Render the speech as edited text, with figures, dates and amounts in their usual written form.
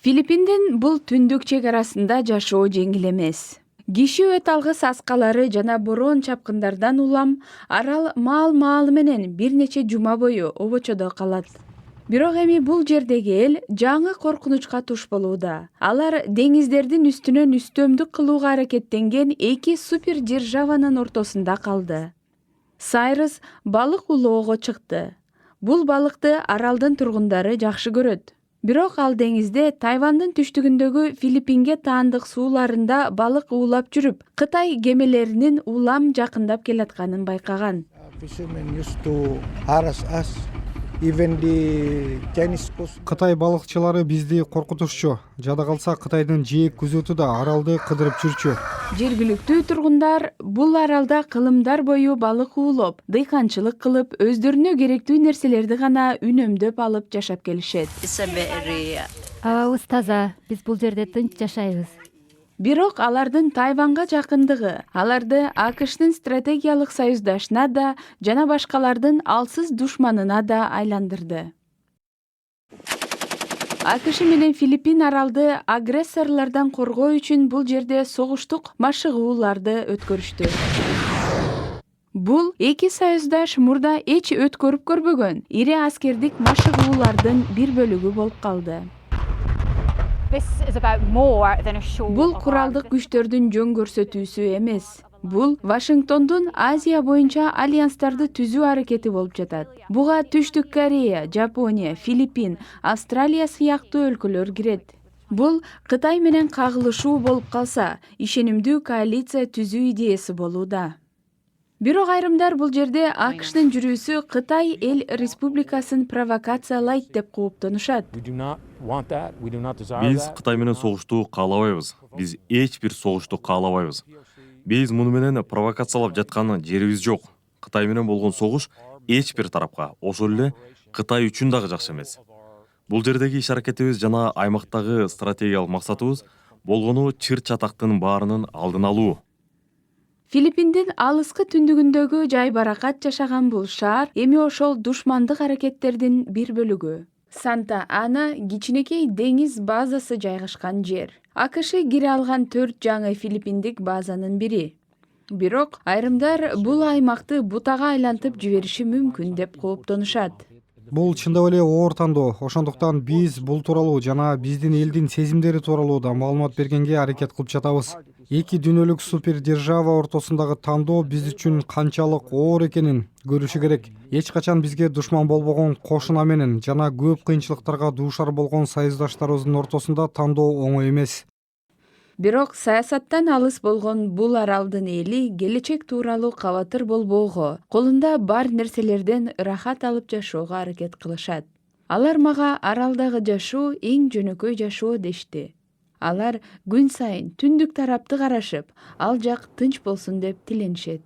Филиппиндин бул түндүк чек арасында жашоо жеңил эмес. Киши өт алгыс аскалары жана борон чапкындардан улам арал маал менен бир нече жума бою обочодо калат. Бирок эми бул жердеги эл жаңы коркунучка туш болууда. Алар деңиздердин үстүнөн үстөмдүк кылууга аракеттенген эки супер державанын ортосунда калды. Сайрыс балык улоого чыкты. Бул балыкты аралдын тургундары жакшы көрөт. Бирок ал деңизде Тайвандын түштүгүндөгү Филиппинге таандык сууларында балык уулап жүрүп, Кытай кемелеринин улам жакындап келатканын байкаган. Кытай балыкчылары бизди коркутушчу. Жада калса Кытайдын жээк күзөтү да аралды кыдырып жүрчү. Жергиликтүү тургундар бул аралда кылымдар бою балык уулоп, дыйканчылык кылып, өздөрүнө керектүү нерселерди гана үнөмдөп алып жашап келишет. Абабыз таза, биз бул жерде тынч жашайбыз. Бирок алардын Тайванга жакындыгы аларды АКШтын стратегиялык союздашына да жана башкалардын алсыз душманына да айландырды. АКШ менен Филиппин аралды агрессорлордон коргоо үчүн бул жерде согуштук машыгууларды өткөрүштү. Бул эки союздаш мурда эч өткөрүп көрбөгөн ири аскердик машыгуулардын бир бөлүгү болуп калды. Бул куралдык күчтөрдүн жөн көрсөтүүсү эмес. Бул Вашингтондун Азия боюнча альянстарды түзүү аракети болуп жатат. Буга Түштүк Корея, Жапония, Филиппин, Австралия сыяктуу өлкөлөр кирет. Бул Кытай менен кагылышуу болуп калса, ишенимдүү коалиция түзүү идеясы болууда. Бирок айрымдар бул жерде АКШтын жүрүүсү Кытай эл республикасын провокациялайт деп кооптонушат. Биз Кытай менен согушту каалабайбыз. Биз эч бир согушту каалабайбыз. Биз муну менен провокациялап жаткан жерибиз жок. Кытай менен болгон согуш эч бир тарапка, ошол эле Кытай үчүн дагы жакшы эмес. Бул жердеги иш-аракетибиз жана аймактагы стратегиялык максатыбыз болгону чыр-чатактын баарынын алдын алуу. Филиппиндин алыскы түндүгүндөгү жай-баракат жашаган бул шаар эми ошол душмандык аракеттердин бир бөлүгү. Санта-Ана кичинекей деңиз базасы жайгашкан жер. АКШ кире алган 4 жаңы филиппиндик базанын бири. Бирок айрымдар бул аймакты бутага айлантып жибериши мүмкүн деп кооптонушат. Бул чындап эле оор тандоо. Ошондуктан биз бул тууралуу жана биздин элдин сезимдери тууралуу да маалымат бергенге аракет кылып жатабыз. Эки дүйнөлүк супер держава ортосундагы тандоо биз үчүн канчалык оор экенин көрүшү керек. Эч качан бизге душман болбогон кошуна менен жана көп кыйынчылыктарга дуушар болгон союздаштарыбыздын ортосунда тандоо оңой эмес. Бирок саясаттан алыс болгон бул аралдын эли келечек тууралуу кабатыр болбоого, колунда бар нерселерден ырахат алып жашоого аракет кылышат. Алар мага аралдагы жашоо эң жөнөкөй жашоо дешти. Алар күн сайын түндүк тарапты карашып, ал жак тынч болсун деп тиленишет.